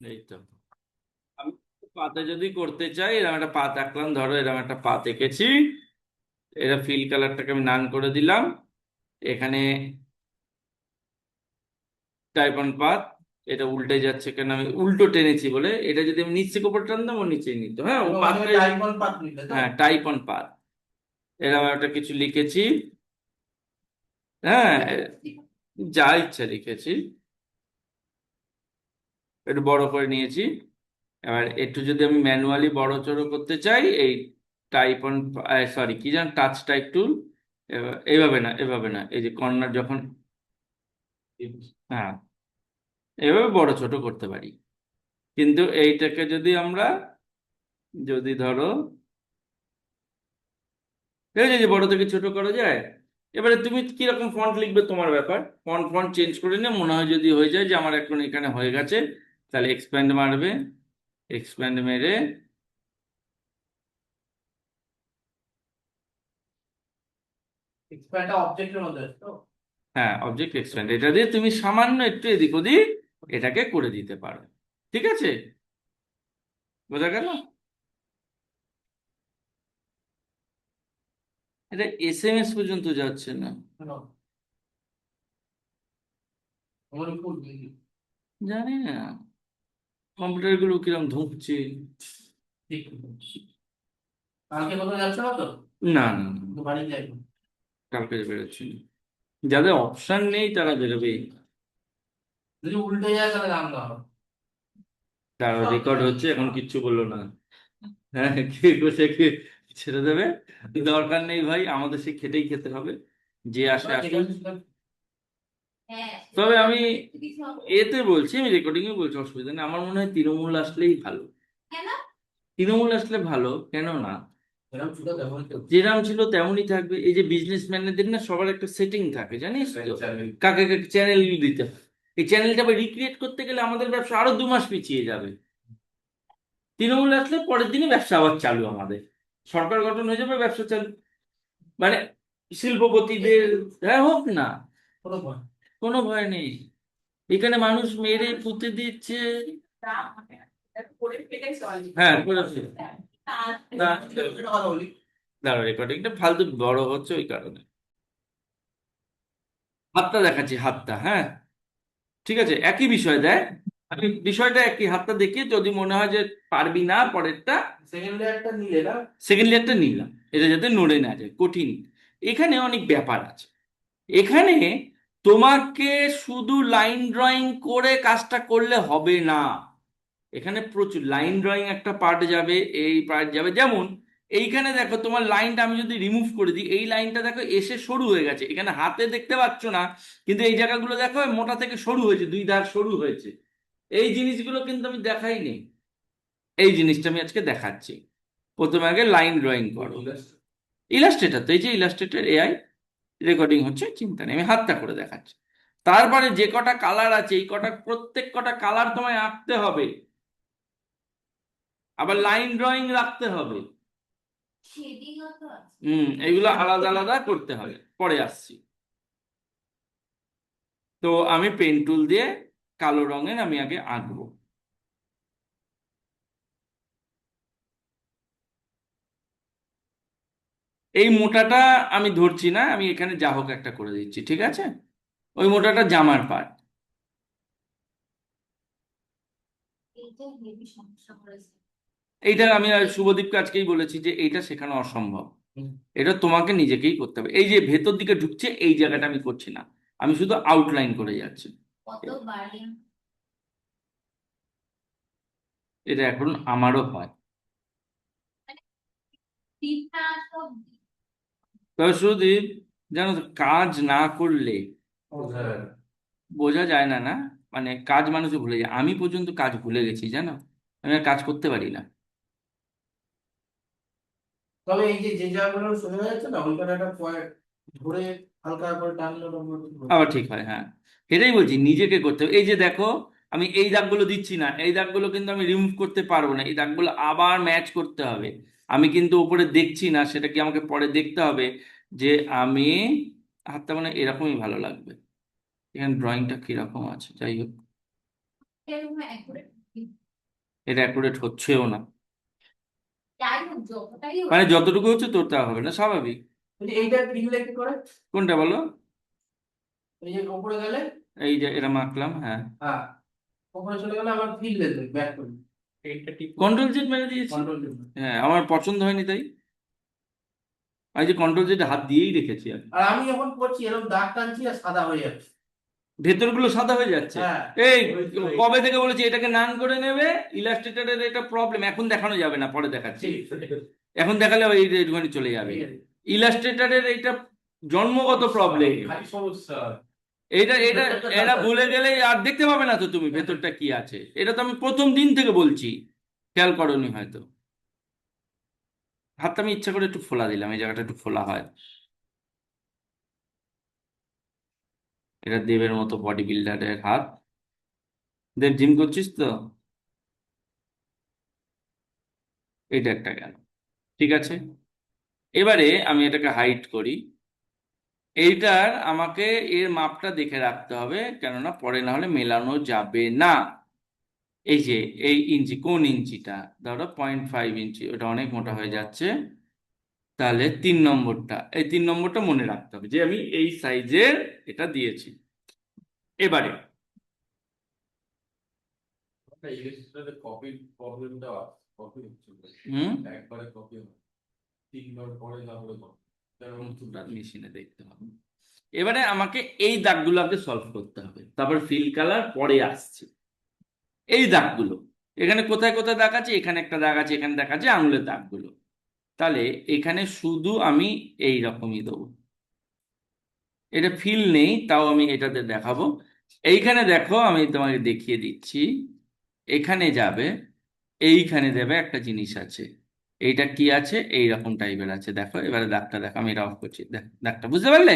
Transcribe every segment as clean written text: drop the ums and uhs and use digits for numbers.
এই তো আমি পাতে যদি করতে চাই, এরকম একটা পাত আঁকলাম, ধরো এরকম একটা পাত এঁকেছি, এটা ফিল কালারটাকে আমি নান করে দিলাম। এখানে টাইপন পাত, এটা উল্টে যাচ্ছে কেন, আমি উল্টো টেনেছি বলে, এটা যদি আমি নিচ থেকে উপর টানতাম ও নিচেই নিত, হ্যাঁ ও পাতটাই। হ্যাঁ টাইপন পাত, এরকম একটা কিছু লিখেছি। হ্যাঁ যা ইচ্ছা লিখেছি, একটু বড় করে নিয়েছি। এবার একটু যদি আমি ম্যানুয়ালি বড় চড়ো করতে চাই, এই টাইপ অন, সরি কি জান, টাচ টাইপ টুল, এইভাবে না, এভাবে না, এই যে কর্নার যখন, হ্যাঁ এভাবে বড় ছোট করতে পারি। কিন্তু এইটাকে যদি আমরা, যদি ধরো এই যে যে বড় থেকে ছোট করা যায়, এবারে তুমি কিরকম ফন্ট লিখবে তোমার ব্যাপার, ফন্ট ফন্ট চেঞ্জ করে নিয়ে মনে হয় যদি হয়ে যায় যে আমার এখন এখানে হয়ে গেছে, তাহলে এক্সপ্যান্ড মারবে, এক্সপ্যান্ড মেরে, হ্যাঁ অবজেক্ট এক্সপ্যান্ড, এটা দিয়ে তুমি সামান্য একটু এদিক ওদিক এটাকে করে দিতে পারো। ঠিক আছে, বোঝা গেল? এটা SMS পর্যন্ত যাচ্ছে না, জানি না কম্পিউটার গুলো কিরম ধুঁকছে। না না না, কালকে বেরোচ্ছি না। যাদের অপশন নেই তারা বেরোবে। তারা রেকর্ড হচ্ছে, এখন কিচ্ছু বললো না। হ্যাঁ কে বসে কে ছেড়ে দেবে, দরকার নেই ভাই, আমাদের সে খেটেই খেতে হবে, যে আসে আসুক। তবে আমি এতে বলছি, আমি রেকর্ডিং এ বলছি, অসুবিধা নেই, আমার মনে হয় তৃণমূল আসলেই ভালো। তৃণমূল আসলে ভালো কেন না, যেরাম ছিল তেমনই থাকবে। এই যে বিজনেসম্যানদের না সবার একটা সেটিং থাকে জানিস তো, কাকে কাকে চ্যানেল দিতে হয়, এই চ্যানেলটা আবার রিক্রিয়েট করতে গেলে আমাদের ব্যবসা আরো 2 মাস পিছিয়ে যাবে। তৃণমূল আসলে পরের দিনই ব্যবসা আবার চালু, আমাদের সরকার গঠন হয়ে যাবে, ব্যবসা চালু, মানে শিল্পপতিদের, হ্যাঁ হোক না, কোনো ভয় নেই, এখানে মানুষ মেরে পুঁতে দিচ্ছে। হ্যাঁ করেছে। না, দাঁড়াও রেকর্ডিংটা ফালতু বড় হচ্ছে ওই কারণে। হাতটা দেখাচ্ছি, হাতটা, হ্যাঁ ঠিক আছে, একই বিষয় দেয়, আমি বিষয়টা একই, হাতটা দেখিয়ে যদি মনে হয় যে পারবি না পরেরটা, সেকেন্ড লেয়ারটা নিলাম, এটা যাতে নড়ে না যায়, কঠিন। এখানে অনেক ব্যাপার আছে, এখানে তোমাকে শুধু লাইন ড্রয়িং করে কাজটা করলে হবে না, এখানে প্রচুর লাইন ড্রয়িং একটা পার্ট যাবে, এই পার্ট যাবে, যেমন এইখানে দেখো তোমার লাইনটা আমি যদি রিমুভ করে দিই, এই লাইনটা দেখো এসে সরু হয়ে গেছে, এখানে হাতে দেখতে পাচ্ছ না, কিন্তু এই জায়গাগুলো দেখো মোটা থেকে সরু হয়েছে, 2 ধার সরু হয়েছে, এই জিনিসগুলো কিন্তু আমি দেখাইনি, এই জিনিসটা আমি আজকে দেখাচ্ছি। প্রথমে আগে লাইন ড্রয়িং করো, ইলাস্ট্রেটার, তো এই যে ইলাস্ট্রেটার এআই রেকর্ডিং হচ্ছে, চিন্তা নেই, আমি হাতটা করে দেখাচ্ছি। তারপরে যে কটা কালার আছে, এই কটা প্রত্যেক কটা কালার তোমায় আঁকতে হবে, আবার লাইন ড্রয়িং রাখতে হবে। এইগুলো আলাদা আলাদা করতে হবে, পরে আসছি। তো আমি পেন টুল দিয়ে কালো রঙের আমি আগে আঁকবো। এই মোটাটা আমি ধরছি না, আমি এখানে যা হোক একটা করে দিচ্ছি, ঠিক আছে, ওই মোটাটা জামার পার্ট। এইটা আমি আর শুভদীপকে আজকেই বলেছি যে এইটা শেখানো অসম্ভব, এটা তোমাকে নিজেকেই করতে হবে, এই যে ভেতর দিকে ঢুকছে এই জায়গাটা আমি করছি না, আমি শুধু আউটলাইন করে যাচ্ছি। এটা এখন আমারও হয়, তবে সুদীপ, জানো তো কাজ না করলে বোঝা যায় না, না মানে কাজ মানুষে ভুলে যায়, আমি পর্যন্ত কাজ ভুলে গেছি জানো, আমি আর কাজ করতে পারি না। আবার ঠিক হয়, হ্যাঁ এটাই বলছি, নিজেকে করতে হবে। এই যে দেখো, আমি এই দাগগুলো দিচ্ছি না, এই দাগগুলো কিন্তু আমি রিমুভ করতে পারবো না, এই দাগগুলো আবার ম্যাচ করতে হবে, আমি কিন্তু উপরে দেখছি না, সেটা কি আমাকে পরে দেখতে হবে, যে আমি হাতটা মানে এরকমই ভালো লাগবে। এখানে ড্রয়িংটা কিরকম আছে, যাই হোক, এটা অ্যাকুরেট হচ্ছেও না, মানে যতটুকু হচ্ছে তোর তা হবে না, স্বাভাবিক। এইটা কিনলে কি করে? কোনটা বলো? এই যে উপরে গেলে, এই যে এটা মাখলাম, হ্যাঁ। হ্যাঁ উপরে চলে গেলে আবার ফিল দেবে ব্যাক করে। এইটা ঠিক কন্ট্রোল জেড মেরে দিয়েছি। কন্ট্রোল দেবে। হ্যাঁ, আমার পছন্দ হয়নি তাই আমি যে কন্ট্রোল জেড হাত দিয়েই রেখেছি আমি। আর আমি যখন করছি এরকম দাগ টানছি আর সাদা হয়ে যাচ্ছে। ভেতরগুলো সাদা হয়ে যাচ্ছে। হ্যাঁ এই ওই তো, কবে থেকে বলেছি এটাকে নান করে নেবে, ইলাস্ট্রেটরের এটা প্রবলেম, এখন দেখানো যাবে না, পরে দেখাচ্ছি। এখন দেখালে ওই একটুখানি চলে যাবে। ইলাস্ট্রেটরের এটা জন্মগত প্রবলেম। খালি সমস্যা। এটা এটা এরা ভুলে গেলে আর দেখতে পাবে না তো তুমি ভেতরটা কি আছে, এটা তো আমি প্রথম দিন থেকে বলছি, খেয়াল করোনি হয়তো। হাতটা আমি ইচ্ছা করে একটু ফোলা দিলাম, এই জায়গাটা একটু ফোলা হয়। এটা দেবের মতো বডি বিল্ডারের হাত। দেব, জিম করছিস তো? এটা একটা গেল, ঠিক আছে। এবারে আমি এটাকে হাইট করি। এইটার আমাকে এর মাপটা দেখে রাখতে হবে, কেননা পরে না হলে মেলানো যাবে না। এই যে এই ইঞ্চি, কোন ইঞ্চিটা? ধরো 0.5 ইঞ্চি, ওটা অনেক মোটা হয়ে যাচ্ছে। তাহলে 3 নম্বরটা, এই 3 নম্বরটা মনে রাখতে হবে যে আমি এই সাইজের এটা দিয়েছি। এবারে ইলাস্ট্রেটরে কপি প্রবলেমটা কপি হচ্ছে, হুম একবারে কপি হয়, তিনবার পরে তারপরে কপি। মেশিনে দেখতে হবে। এবারে আমাকে এই দাগগুলোকে সলভ করতে হবে, তারপর ফিল কালার পরে আসছে। এই দাগগুলো এখানে কোথায় কোথায় দাগ আছে, এখানে একটা দাগ আছে, এখানে দাগ আছে, আঙুলের দাগগুলো। তাহলে এখানে শুধু আমি এই রকমই দেবো। এটা ফিল নেই, তাও আমি এটাতে দেখাবো। এইখানে দেখো, আমি তোমাকে দেখিয়ে দিচ্ছি। এখানে যাবে, এইখানে দেবে একটা জিনিস আছে। এইটা কি আছে, এই রকম টাইপের আছে, দেখো এবারে দাগটা দেখো, আমি এটা অফ করছি, দাগটা বুঝতে পারলে?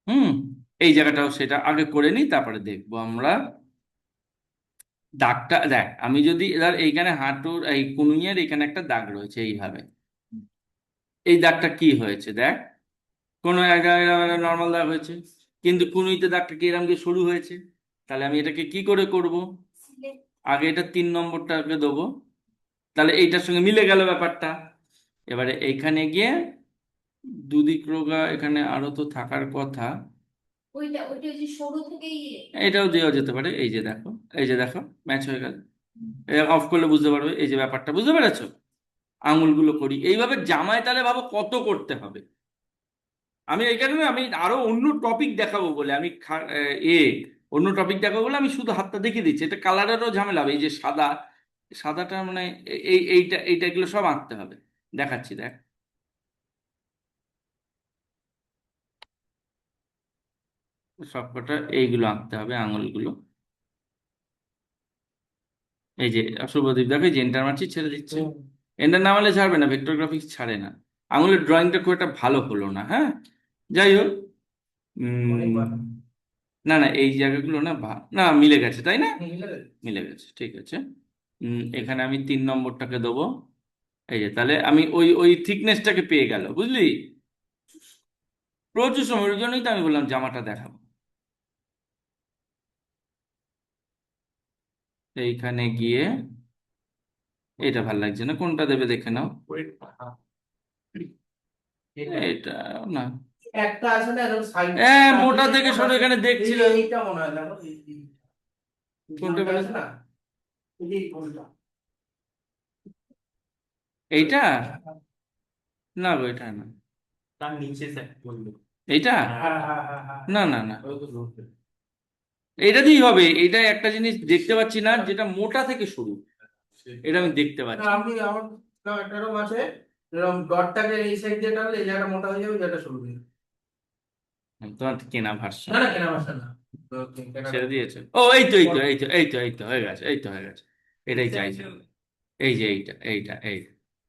হুম। এই জায়গাটাও সেটা আগে করে নিই, তারপরে দেখবো আমরা। দাগটা দেখ, আমি যদি এবার এইখানে হাঁটুর এই কুনুইয়ের এখানে একটা দাগ রয়েছে এইভাবে। এই দাগটা কি হয়েছে দেখ, কোনো একটা নর্মাল দাগ হয়েছে, কিন্তু কুনুইতে দাগটা কি এরকম দিয়ে শুরু হয়েছে। তাহলে আমি এটাকে কি করে করব? আগে এটা 3 নম্বরটাকে দেবো, তাহলে এইটার সঙ্গে মিলে গেল ব্যাপারটা। এবারে এইখানে গিয়ে দুদিক রোগা এখানে আরো তো থাকার কথা, ওইটা ওইটা ওই যে সরু থেকেই এটাও দেওয়া যেতে পারে। এই যে দেখো, এই যে দেখো, ম্যাচ হয়ে গেল। অফ করলে বুঝতে পারবে, এই যে ব্যাপারটা বুঝতে পেরেছো। আঙুলগুলো করি এইভাবে, জামায় তাহলে ভাবো কত করতে হবে। আমি এই কারণে আমি আরো অন্য টপিক দেখাবো বলে আমি অন্য টপিক দেখাবো বলে আমি শুধু হাতটা দেখিয়ে দিচ্ছি। এটা কালারেরও ঝামেলা হবে, এই যে সাদা, সাদাটা মানে এইটা এগুলো সব আঁকতে হবে। দেখাচ্ছি দেখ, সবকটা এইগুলো আঁকতে হবে, আঙুলগুলো। এই যে শুভদীপ দেখো, এই যে এন্টার মারছি, ছেড়ে দিচ্ছে। এন্টার নামালে ছাড়বে না, ভেক্টর গ্রাফিক্স ছাড়ে না। আঙুলের ড্রয়িংটা খুব একটা ভালো হলো না, হ্যাঁ। যাই হোক, না না এই জায়গাগুলো না না মিলে গেছে, তাই না? মিলে গেছে, ঠিক আছে। এখানে আমি 3 নম্বরটাকে দেবো। এই যে তাহলে আমি ওই ওই থিকনেসটাকে পেয়ে গেল, বুঝলি? প্রচুর সময়, ওই জন্যই তো আমি বললাম জামাটা দেখাবো। এইখানে গিয়ে এটা ভাল লাগছে না, কোনটা দেবে দেখে নাও। এটা না, একটা আছে না এরকম সাইড, হ্যাঁ মোটা থেকে সরো, এখানে দেখছিলাম। এইটা মনে হয় দেখো, কোনটা কোনটা বলে? আছে না, এই যে কোনটা, এইটা না গো, এটা না। তার নিচে বললো। এইটা হ্যাঁ হ্যাঁ হ্যাঁ হ্যাঁ, না না না, ওই তো রোডে। এটা দিয়েই হবে। এটা একটা জিনিস দেখতে পাচ্ছি না, যেটা মোটা থেকে শুরু, এটা আমি দেখতে না, পাচ্ছি। আমি আমার একটা রকম আছে, এরকম ডটটাকে এই সাইড দিয়ে টানলে এই জায়গাটা মোটা হয়ে যাবে, যেটা শুরু দিয়ে। তোমার কেনা ভার্সন না না কেনা বাসা না, তো কেনাটা ছেড়ে দিয়েছে। ও এই তো এই তো এই তো এই তো এই তো হয়ে গেছে, এই তো হয়ে গেছে। এটাই চাইছে। এই যে এইটা এইটা এই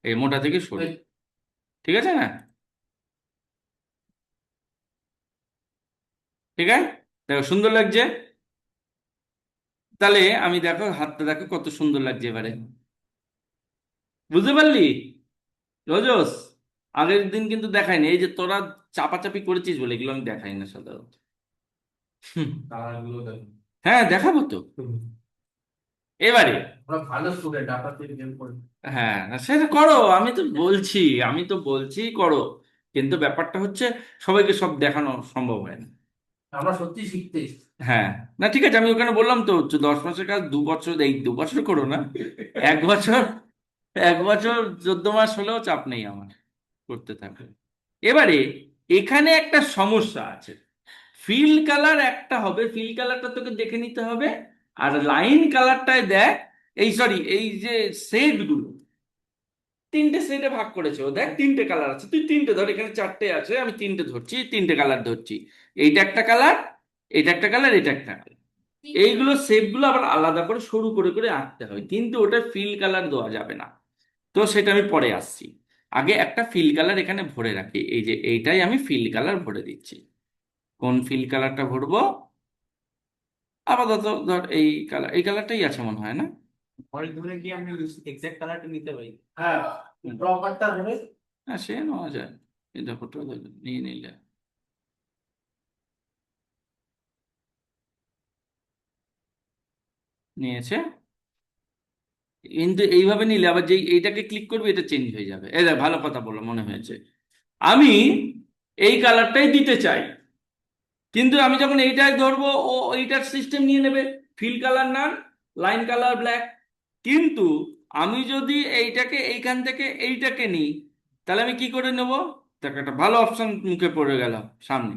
এই মোটা থেকে শুরু, ওই- ঠিক আছে না? ঠিক আছে, দেখো সুন্দর লাগছে। তাহলে আমি দেখো হাতটা দেখো কত সুন্দর লাগছে এবারে, বুঝতে পারলি রোজস? আগের দিন কিন্তু দেখায়নি, এই যে তোরা চাপাচাপি করেছিস বলে এগুলো আমি দেখাই না সাধারণত। হুম, কালারগুলো দেখো। হ্যাঁ দেখাবো তো। এবারে আমরা ভালো স্টুডেন্ট, আপনার থেকে হেল্প করে। হ্যাঁ, সেটা করো, আমি তো বলছি করো, কিন্তু ব্যাপারটা হচ্ছে সবাইকে সব দেখানো সম্ভব হয় না। আমরা সত্যি শিখতে এসেছি। হ্যাঁ, না ঠিক আছে, আমি ওখানে বললাম তো 10 মাসের কাজ 2 বছর, এই 2 বছর করো না, 1 বছর, 1 বছর 14 মাস হলেও চাপ নেই আমার, করতে থাকবে। এবারে এখানে একটা সমস্যা আছে, ফিল কালার একটা হবে, ফিল কালারটা তোকে দেখে নিতে হবে, আর লাইন কালারটায় দেখ, এই সরি এই যে শেড গুলো, 3টে শেডে ভাগ করেছে ও, দেখ 3টে কালার আছে, তুই 3টে ধর, এখানে 4টে আছে, আমি 3টে ধরছি, 3টে কালার ধরছি, এইটা একটা কালার, এটা একটা কালার, এটা একটা কালার। এইগুলো শেপগুলো আবার আলাদা করে সরু করে করে আঁকতে হয়, কিন্তু ওটা ফিল কালার দেওয়া যাবে না। তো সেটা আমি পরে আসছি, আগে একটা ফিল কালার এখানে ভরে রাখি, এই যে এইটাই আমি ফিল কালার ভরে দিচ্ছি। কোন ফিল কালারটা ভরবো? আপাতত ধর এই কালারটাই আছে মনে হয় না? পরে ধরে কি আমি এক্সাক্ট কালারটা নিতে পারি? হ্যাঁ, প্রপারটা ধরে। হ্যাঁ, সে নেওয়া যায়, এই দেখো তো, নিয়ে নিলে নিয়েছে, কিন্তু এইভাবে নিলে আবার যেই এইটাকে ক্লিক করবে এটা চেঞ্জ হয়ে যাবে। এই দেখ, ভালো কথা বলো, মনে হয়েছে। আমি এই কালারটাই দিতে চাই, কিন্তু আমি যখন এইটাই ধরবো ও এইটার সিস্টেম নিয়ে নেবে, ফিল কালার না, লাইন কালার ব্ল্যাক। কিন্তু আমি যদি এইটাকে এইখান থেকে এইটাকে নিই, তাহলে আমি কি করে নেব? দেখ, একটা ভালো অপশন মুখে পড়ে গেল সামনে।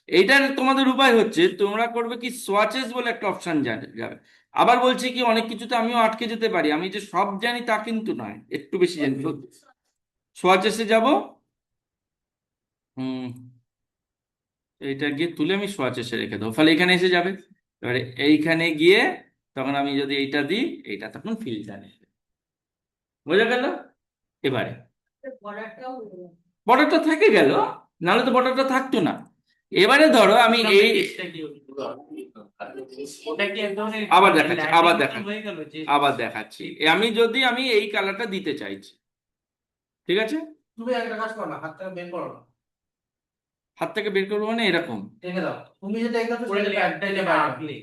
এইটার তোমাদের উপায় হচ্ছে, তোমরা করবে কি, সোয়াচেস বলে একটা অপশন যাবে। আবার বলছি কি, অনেক কিছুতে আমিও আটকে যেতে পারি, আমি যে সব জানি তা কিন্তু নয়, একটু বেশি জানি। সোয়াচেসে যাব, হুম, এইটা গিয়ে তুলে আমি সোয়াচেসে রেখে দেবো, ফলে এখানে এসে যাবে। এবারে এইখানে গিয়ে তখন আমি যদি এইটা দিই, এইটা তখন ফিল্টার নেবে, বোঝা গেল? এবারে বর্ডারটাও হয়ে গেল। বর্ডারটা থেকে গেল, নাহলে তো বর্ডারটা থাকতো না। এবারে ধরো আমি এই, টেক্সটটা কি হলো? ওটা কি এক ধরনের আবার দেখাচ্ছি, আবার ল্যান্ডিং দেখাচ্ছি, হয়ে গেল যে আবার দেখাচ্ছি, আমি এই কালারটা দিতে চাইছি, ঠিক আছে, তুমি একটা কাজ করো না, হাতটা বের করো না, হাত থেকে বের করবো মানে এরকম, টেনে দাও। তুমি যেটা একদম পুরো লেয়ারটা যে বাইরে আঁকলে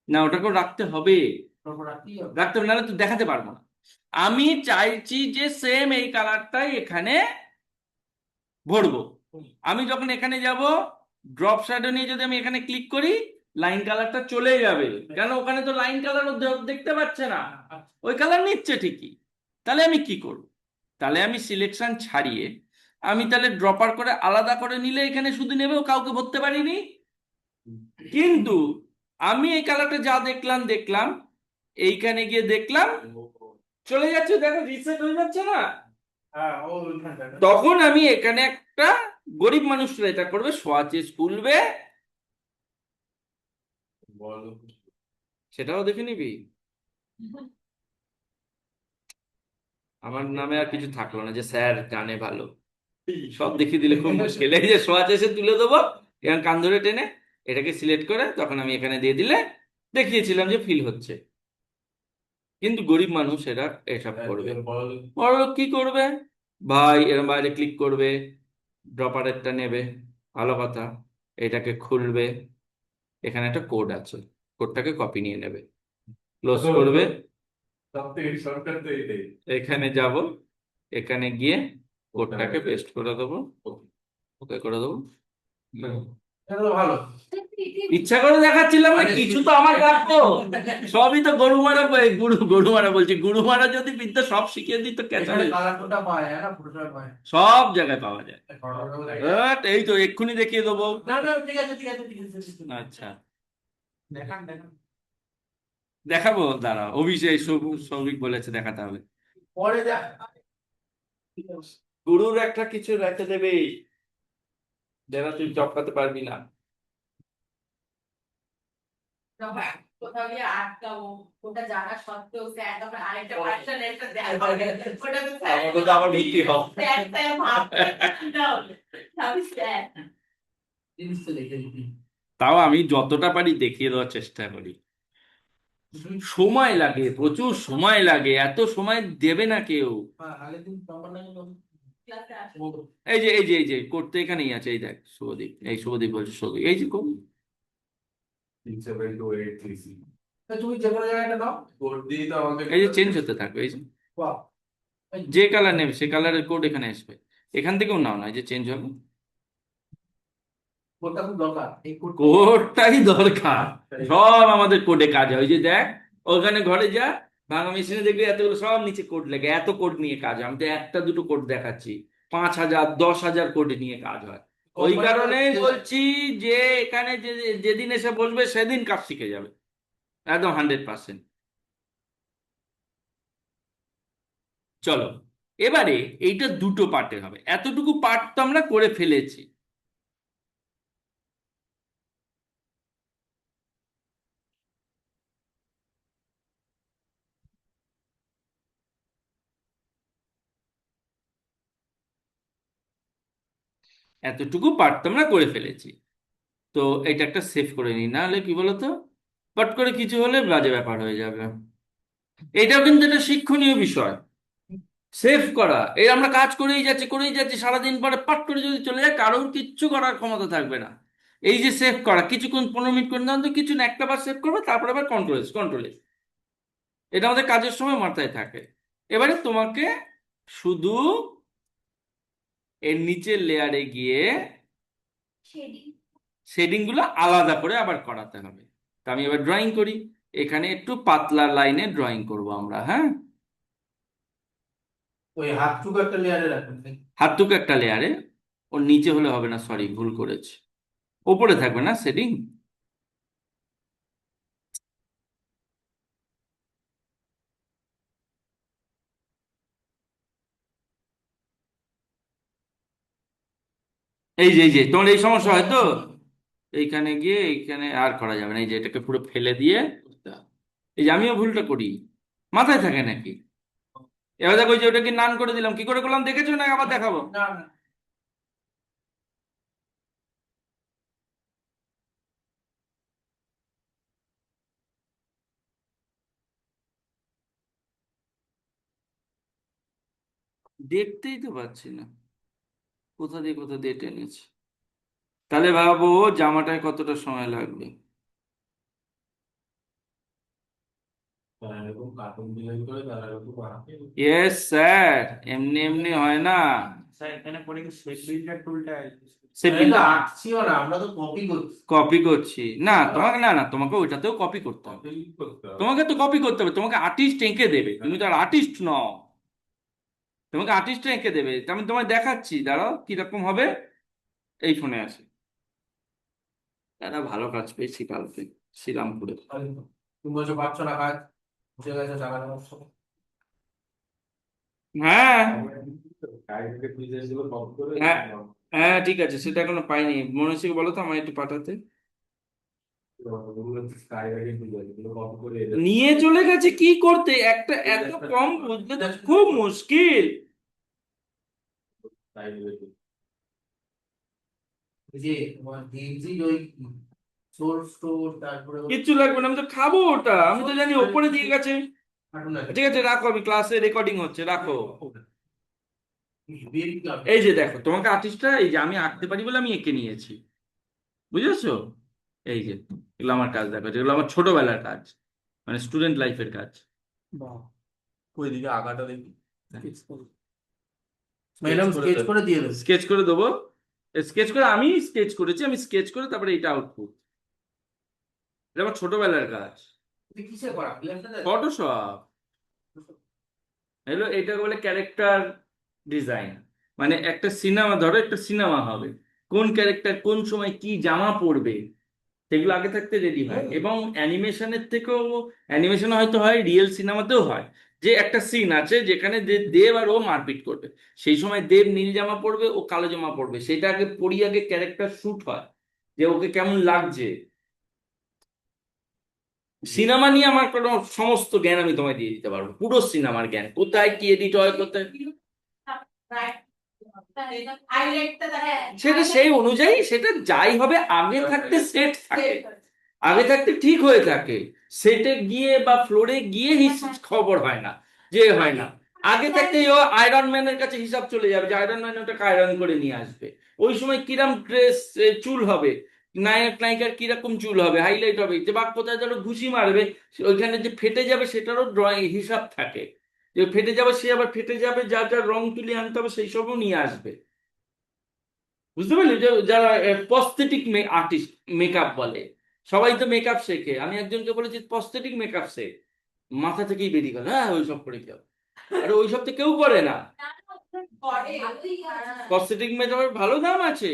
না ওটাকেও রাখতে হবে, তারপর রাখতেই হবে। রাখতে হবে, নাহলে তো দেখাতে পারবো না। আমি চাইছি যে সেম এই কালারটাই এখানে ভরবো। আমি যখন এখানে যাব, ড্রপ শ্যাডো নিয়ে যদি আমি এখানে ক্লিক করি, লাইন কালারটা চলে যাবে, কেন ওখানে তো লাইন কালার দেখতে পাচ্ছে না, ওই কালার নিচ্ছে ঠিকই। তাহলে আমি কি করব? তাহলে আমি সিলেকশন ছাড়িয়ে আমি তাহলে ড্রপার করে আলাদা করে নিলে এখানে শুধু নেবেও, কাউকে ভরতে পারিনি। কিন্তু আমি এই কালারটা যা দেখলাম দেখলাম, এইখানে গিয়ে দেখলাম চলে যাচ্ছে, দেখো রিসেট হয়ে যাচ্ছে না। হ্যাঁ, ও ওইখানটা। তখন আমি এখানে একটা, গরিব মানুষরা এটা করবে, সোয়াচেস খুলবে, সেটাও দেখে নিবি। আমার নামে আর কিছু থাকলো না যে স্যার জানে ভালো, সব দেখিয়ে দিলে খুব মুশকিল। এই যে সোয়াচেসে তুলে দেবো, এখানে কান ধরে টেনে এটাকে সিলেক্ট করে তখন আমি এখানে দিয়ে দিলে দেখিয়েছিলাম যে ফিল হচ্ছে। কিন্তু গরিব মানুষ এরা এসব করবে, বড়লোক কি করবে ভাই, এরম বাইরে ক্লিক করবে, ড্রপারেরটা নেবে, ভালো কথা, এটাকে খুলবে, এখানে একটা কোড আছে, কোডটাকে কপি নিয়ে নেবে, ক্লোজ করবে, এখানে যাব, এখানে গিয়ে কোডটাকে পেস্ট করে দেবো, ওকে করে দেবো। এটা তো ভালো। ইচ্ছা করে দেখাচ্ছিলাম না, কিছু তো আমার রাখতো, সবই তো গরুমারা, গরুমারা বলছি, গুরুমারা যদি বিদ্যা সব শিখিয়ে দিত এখানে ক্যাচারে, কালার কোডটা পাওয়া যায় না, পুরোটা পাওয়া যায়। সব জায়গায় পাওয়া যায়। ফটোটাও দেখে। এই তো এক্ষুনি দেখিয়ে দেবো। না না, ঠিক আছে ঠিক আছে ঠিক আছে ঠিক আছে। আচ্ছা, দেখান দেখান দেখাবো, দাঁড়া, অভিষেক সৌভিক বলেছে দেখাতে হবে। পরে দেখ। গুরুর একটা কিছু রেখে দেবে, যেটা তুই চপকাতে পারবি না। কোথাও গিয়ে আটকাবো, ওটা জানা সত্ত্বেও স্যার তখন আরেকটা ভার্সন একটা দেখাবে, ওটা তো স্যার আমাকে তো আবার ভর্তি হও। স্যার স্যার ভাববে না, আমি স্যার। জিনিসটা দেখে দিবি। তাও আমি যতটা পারি দেখিয়ে দেওয়ার চেষ্টা করি। সময় লাগে, প্রচুর সময় লাগে, এত সময় দেবে না কেউ। হ্যাঁ, আগের দিন প্রপার লাগে তো। ক্লাসে আসে। এই যে করতে এখানেই আছে, এই দেখ শুভদীপ, এই শুভদীপ বলছে, শুভদীপ এই যে তুমি যে কোনো জায়গায় একটা নাও। কোড দিয়ে তো আমাকে এই যে চেঞ্জ হতে থাকবে, এই যে বাহ, যে কালার নেবে সে কালারের কোড এখানে আসবে, এখান থেকেও নাও না, এই যে চেঞ্জ হবে। কোডটা খুব দরকার এই কোড। কোডটাই দরকার, সব আমাদের কোডে কাজ হয়। ওই যে দেখ, ওখানে ঘরে যা, ভাঙা মেশিনে দেখবি এতগুলো সব নিচে কোড লেগে, এত কোড নিয়ে কাজ হয়। আমি তো একটা দুটো কোড দেখাচ্ছি, 5,000 10,000 কোড নিয়ে কাজ হয়। ওই কারণেই বলছি যে এখানে যে যেদিন এসে বসবে সেদিন কাজ শিখে যাবে একদম 100%। চলো, এবারে এইটা দুটো পার্টে হবে, এতটুকু পার্ট তো আমরা করে ফেলেছি। এতটুকু পার্ট তো আমরা করে ফেলেছি। তো এটা একটা সেভ করে নিই, না হলে কি বলতো, পট করে কিছু হলে বাজে ব্যাপার হয়ে যাবে। এটাও কিন্তু একটা শিক্ষণীয় বিষয়, সেভ করা। এই আমরা কাজ করেই যাচ্ছি সারাদিন, পরে পাট করে যদি চলে যায় কারোর কিচ্ছু করার ক্ষমতা থাকবে না। এই যে সেভ করা, কিছুক্ষণ 15 মিনিট করে না, অন্তত কিছু না, একটা বার সেভ করবে, তারপরে আবার কন্ট্রোলে, এটা আমাদের কাজের সময় মাথায় থাকে। এবারে তোমাকে শুধু এর নিচের লেয়ারে গিয়ে শেডিং গুলো আলাদা করে আবার করাতে হবে। তা আমি এবার ড্রয়িং করি, এখানে একটু পাতলা লাইনে ড্রয়িং করব আমরা, হ্যাঁ। ওই হাতটুকু একটা লেয়ারে রাখবেন। হাতটুকু একটা লেয়ারে, ওর নিচে হলে হবে না, সরি ভুল করেছি, ওপরে থাকবে না শেডিং। এই যে তোমার এই সমস্যা হয় তো, এইখানে গিয়ে এইখানে আর করা যাবে না, এই যে এটাকে পুরো ফেলে দিয়ে করতে হবে। এই যে আমিও ভুলটা করি, মাথায় থাকে নাকি। এবার দেখো, ওই যে ওটাকে নান করে দিলাম, কি করে করলাম দেখেছো না আবার দেখাবো? না না, দেখতেই তো পাচ্ছি না কোথা দিয়ে টেনেছে। তাহলে ভাবো জামাটায় কতটা সময় লাগবে। তারা এরকম কার্টুন ডিজাইন করে তারা এরকম বানাতে। ইয়েস স্যার, এমনি এমনি হয় না। স্যার এখানে পরে কি শেপ বিল্ডার টুলটা সে এটা তো আঁকছিও না, আমরা তো কপি করছি। কপি করছি না তোমাকে, না না, তোমাকে ওইটাতেও কপি করতে হবে। করতে হবে? তোমাকে তো কপি করতে হবে, তোমাকে আর্টিস্ট এঁকে দেবে, তুমি তো আর আর্টিস্ট নও। তোমাকে আর্টিস্ট এঁকে দেবে, তা আমি তোমায় দেখাচ্ছি, দাঁড়াও কিরকম হবে। এই ফোনে আছে, একটা ভালো কাজ পেয়েছি কালকে শ্রীরামপুরে। তুমি বলছো পারছো না কাজ, বুঝে গেছো চালানো পারছো না। হ্যাঁ কাইন্ডলি ডিজাইন গুলো কপি করে হ্যাঁ হ্যাঁ, ঠিক আছে, সেটা এখনো পাইনি, মনে হচ্ছে কি বলো তো, আমার একটু পাঠাতে। স্কাইলাইটের ডিজাইন গুলো কপি করে নিয়ে চলে গেছে, কি করতে, একটা এত কম বুঝলে তো খুব মুশকিল। ওই যে তোমার ডিপজি ওই সোর্স স্টোর, তারপরে কিচ্ছু লাগবে না, আমি তো খাবো ওটা, আমি তো জানি ওপরে দিয়ে গেছে। কার্টুন আছে। ঠিক আছে রাখো, আমি ক্লাসে রেকর্ডিং হচ্ছে, রাখো। Baby cartoon. এই যে দেখো, তোমাকে আর্টিস্টটা, এই যে আমি আঁকতে পারি বলে আমি এঁকে নিয়েছি, বুঝেছো? এই যে এগুলো আমার কাজ, দেখো যেগুলো আমার ছোটবেলার কাজ, মানে স্টুডেন্ট লাইফের কাজ। বাহ, ওইদিকে আঁকাটা দেখি। ম্যাডাম স্কেচ করে দিয়ে দেবো। স্কেচ করে দেবো, স্কেচ করে, আমি স্কেচ করেছি, আমি স্কেচ করে তারপরে এটা আউটপুট। এটা আমার ছোটবেলার কাজ, এটা কিসে করা ফিল্মটা? ফটোশপ। এগুলো এটাকে বলে ক্যারেক্টার ডিজাইন। মানে একটা সিনেমা, ধরো একটা সিনেমা হবে, কোন ক্যারেক্টার কোন সময় কি জামা পরবে সেগুলো আগে থাকতে রেডি হয়। এবং অ্যানিমেশনের থেকেও, অ্যানিমেশন হয়তো হয়, রিয়েল সিনেমাতেও হয়, যে একটা সিন আছে যেখানে দেব আর ও মারপিট করবে, সেই সময় দেব নীল জামা পরবে, ও কালো জামা পরবে, সেটা আগে পরিয়ে আগে ক্যারেক্টার শুট হয়, যে ওকে কেমন লাগছে। সিনেমা নিয়ে আমার কোনো সমস্ত জ্ঞান আমি তোমায় দিয়ে দিতে পারবো, পুরো সিনেমার জ্ঞান, কোথায় কি এডিট হয়, কোথায়। সেটা সেই অনুযায়ী, সেটা যাই হবে আগে থাকতে সেট থাকে, আগে থাকতে ঠিক হয়ে থাকে। সেটে গিয়ে বা ফ্লোরে গিয়ে খবর হয় না, যে হয় না। আগে থাকতে ও আয়রন ম্যানের কাছে হিসাব চলে যাবে, যে আয়রন ম্যান ওটাকে আয়রন করে নিয়ে আসবে, ওই সময় কিরম ড্রেস চুল হবে, নায়ক নায়িকার কিরকম চুল হবে, হাইলাইট হবে, যে বা কোথায় ধরো ঘুষি মারবে, ওইখানে যে ফেটে যাবে সেটারও ড্রয়িং হিসাব থাকে, যে ফেটে যাবে সে আবার ফেটে যাবে, যার যার রং তুলি আনতে হবে সেই সবও নিয়ে আসবে। বুঝতে পারলি, যে যারা প্রস্থেটিক আর্টিস্ট, মেকআপ বলে, সবাই তো মেকআপ শেখে, আমি একজনকে বলেছি প্রস্থেটিক মেকআপ শেখ, মাথা থেকেই বেরিয়ে গেল, হ্যাঁ ওইসব করে কেউ, আরে ওইসব তো কেউ করে না। না, না, ওটা করে হ্যাঁ। প্রস্থেটিক মেকআপের ভালো দাম আছে।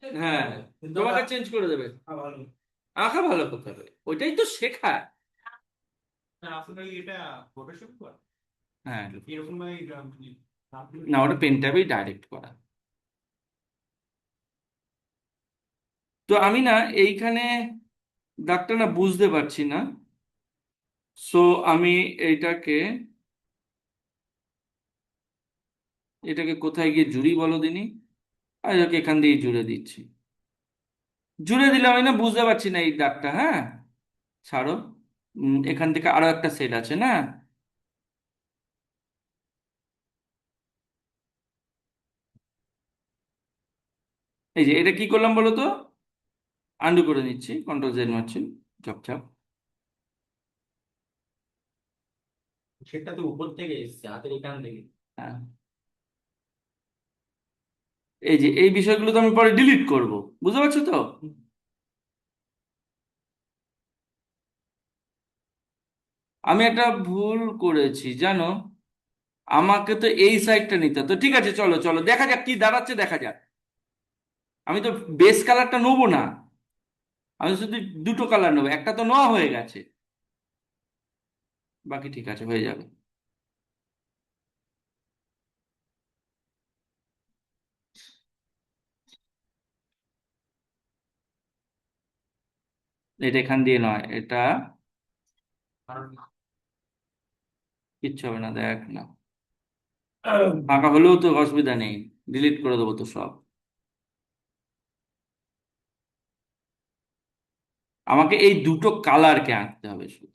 হ্যাঁ, কিন্তু তোমাকে ওটা চেঞ্জ করে দেবে। ভালো। আঁকা ভালো করতে হবে, ওইটাই তো শেখা। আসলে এটা ফটোশপ করা হ্যাঁ, এরকম ভাবে না ওটা পেন ট্যাবেই ডাইরেক্ট করা। তো আমি না এইখানে দাগটা না বুঝতে পারছি না, সো আমি এইটাকে, এটাকে কোথায় গিয়ে জুড়ি বলো দিনি, আর এটাকে এখান দিয়ে জুড়ে দিচ্ছি, জুড়ে দিলাম, আমি না বুঝতে পারছি না এই দাগটা, হ্যাঁ ছাড়ো। এখান থেকে আরো একটা সেট আছে না, এই যে এটা কি করলাম বলো তো, আন্ডু করে নিচ্ছি, কন্ট্রোল জেড মারছি, চপচাপ। সেটা তো উপর থেকে এসেছে হাতের এখান থেকে। হ্যাঁ, এই যে এই বিষয়গুলো তো আমি পরে ডিলিট করব, বুঝতে পারছো তো। আমি একটা ভুল করেছি জানো, আমাকে তো এই সাইডটা নিতে হতো। ঠিক আছে, চলো চলো দেখা যাক কি দাঁড়াচ্ছে, দেখা যাক। আমি তো বেস কালারটা নেবো না, আমি শুধু দুটো কালার নেবো, একটা তো নেওয়া হয়ে গেছে, বাকি ঠিক আছে, হয়ে যাবে। এটা এখান দিয়ে নয়, এটা কারণ কিচ্ছু হবে না, দেখ না, ফাঁকা হলেও তো অসুবিধা নেই, ডিলিট করে দেবো তো সব। আমাকে এই দুটো কালারকে আঁকতে হবে শুধু।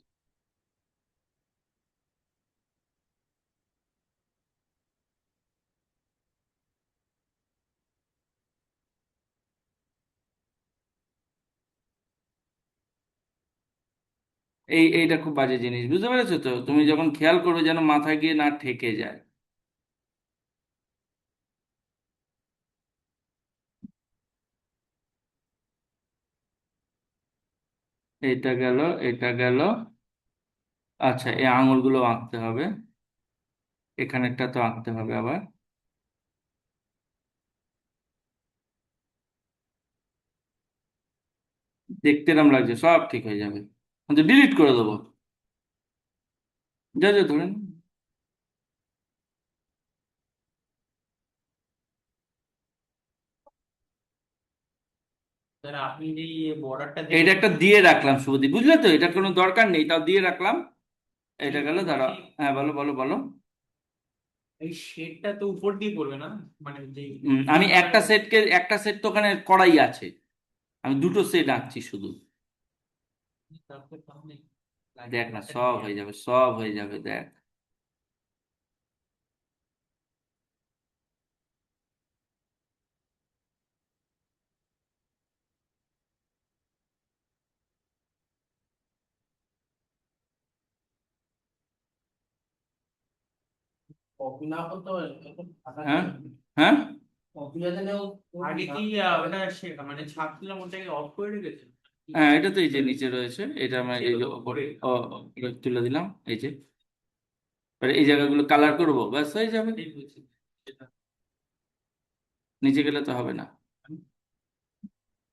এইটা খুব বাজে জিনিস, বুঝতে পেরেছো তো, তুমি যখন খেয়াল করবে যেন মাথায় গিয়ে না ঠেকে যায়। এটা গেল, এটা গেল, আচ্ছা এই আঙুলগুলো আঁকতে হবে, এখানেরটা তো আঁকতে হবে আবার, দেখতে এরম লাগছে, সব ঠিক হয়ে যাবে, কিন্তু ডিলিট করে দেবো, যা যা ধরেন। স্যার আপনি যে বর্ডারটা এইটা দিলেন একটা দিয়ে রাখলাম শুভদীপ, বুঝলে তো, এটার কোনো দরকার নেই, তাও দিয়ে রাখলাম। এটা গেল, দাঁড়া, হ্যাঁ বলো বলো বলো। এই শেডটা তো উপর দিয়ে পড়বে না, মানে যে আমি একটা সেট তো ওখানে করাই আছে, আমি দুটো সেট আঁকছি শুধু। তারপর তাহলে দেখ না, সব হয়ে যাবে, সব হয়ে যাবে, দেখ। কপি না করতে হয় এরকম ফাঁকা হ্যাঁ, নেই। হ্যাঁ, কপি যাতে নেও আগে কি ওটা মানে ছাপছিলাম ওটাকে অফ করে রেখেছে। হ্যাঁ, এটা তো এই যে নিচে রয়েছে, এটা আমরা এই যে ওপরে তুলে দিলাম, এই যে এবার এই জায়গাগুলো কালার করবো, ব্যাস হয়ে যাবে। ঠিক বলছি। সেটা নিচে গেলে তো হবে না,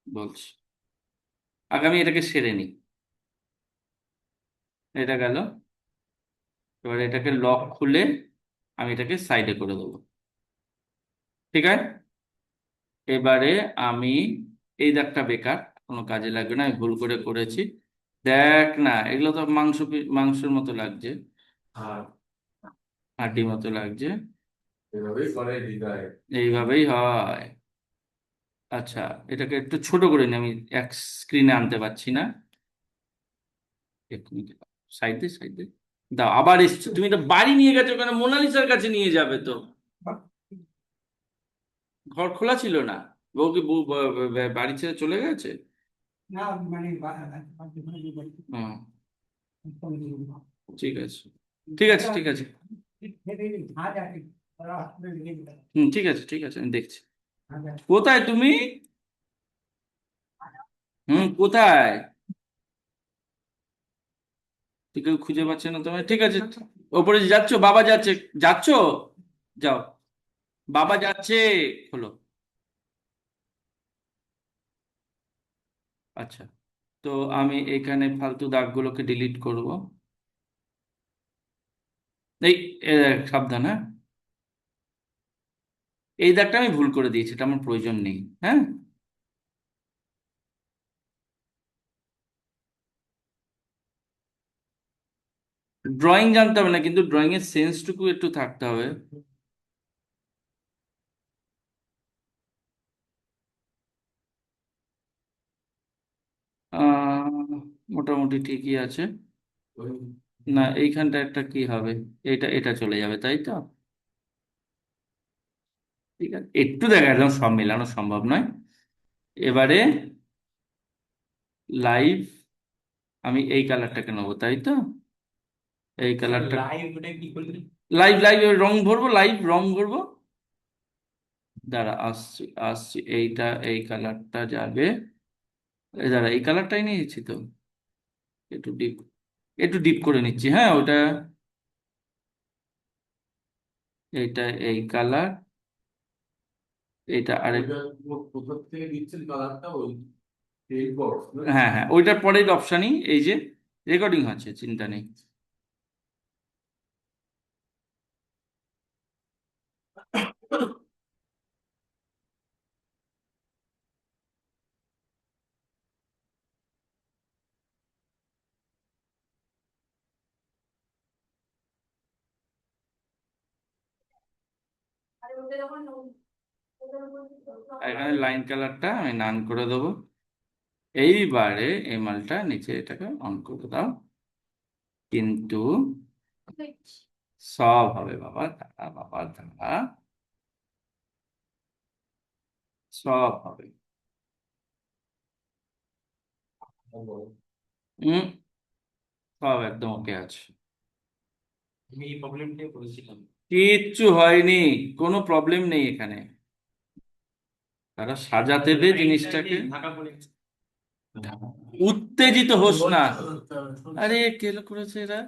বলছি, আগে আমি এটাকে সেরে নিই। এটা গেল, এবার এটাকে লক খুলে আমি এটাকে সাইডে করে দেবো, ঠিক আছে। এবারে আমি, এই দাগটা বেকার, কোনো কাজে লাগবে না, আমি ভুল করে করেছি। দেখ না, এগুলো তো মাংসের মতো লাগছে, আর হাড্ডি মতো লাগছে, এভাবেই করে হৃদয়। এইভাবেই হয়। আচ্ছা, এটাকে একটু ছোট করে নিই, আমি এক স্ক্রিনে আনতে পারছি না, সাইড দিয়ে সাইড দিয়ে দাও, আবার এসছো তুমি, তো বাড়ি নিয়ে গেছো কেন, মোনালিসার কাছে নিয়ে যাবে তো, ঘর খোলা ছিল না। ও কি বাড়ি ছেড়ে চলে গেছে? না মানে হুম, ঠিক আছে, ঠিক আছে, ঠিক আছে। হুম, ঠিক আছে, ঠিক আছে, আমি দেখছি। কোথায় তুমি? হুম, কোথায়? কেউ খুঁজে পাচ্ছে না তোমায়, ঠিক আছে। ওপরে যাচ্ছো, বাবা যাচ্ছে। যাচ্ছো, যাও। বাবা যাচ্ছে। আচ্ছা, তো আমি এখানে ফালতু দাগগুলোকে ডিলিট করব। এই, সাবধান, হ্যাঁ। এই দাগটা আমি ভুল করে দিয়েছি, এটা আমার প্রয়োজন নেই, হ্যাঁ। ড্রয়িং জানতে হবে না, কিন্তু ড্রয়িং এর সেন্সটুকু একটু থাকতে হবে। মোটামুটি ঠিকই আছে। না, এইখানটা একটা কি হবে? এটা চলে যাবে, তাই তো? ঠিক আছে, একটু দেখা, একদম সব মেলানো সম্ভব নয়। এবারে লাইভ, আমি এই কালারটাকে নেবো, তাই তো? এই কালারটা লাইভ ওটা কি করলি? লাইভ, লাইভ রং ভরবো, লাইভ রং ভরবো। দাঁড়া, আসছি আসছি, এইটা এই কালারটা যাবে। এই দাঁড়া, এই কালারটাই নিয়েছি তো। একটু ডিপ, একটু ডিপ করে নিচ্ছি, হ্যাঁ ওটা। এইটা এই কালার, এটা আরেক। ওইটা কোথা থেকে দিচ্ছেন কালারটা? ওই টেক্সট বক্স না? হ্যাঁ, হ্যাঁ, ওইটার পরের অপশানই এই যে রেকর্ডিং হচ্ছে, চিন্তা নেই। আর ওটা যখন ওটার উপর এখানে লাইন কালারটা আমি নান করে দেবো। এইবারে এই মালটা নিচে এটাকে অন করে দাও। কিন্তু সব হবে বাবা, দাঁড়া বাবা, দাঁড়া, সব হবে। হুম, সব একদম ওকে আছে। আমি এই প্রবলেমটাই করেছিলাম। কিচ্ছু হয়নি, কোনো প্রবলেম নেই এখানে। তারা সাজাতে দে জিনিসটাকে। ঢাকা পড়ে উত্তেজিত হোস না। আরে কেন করেছে এরা?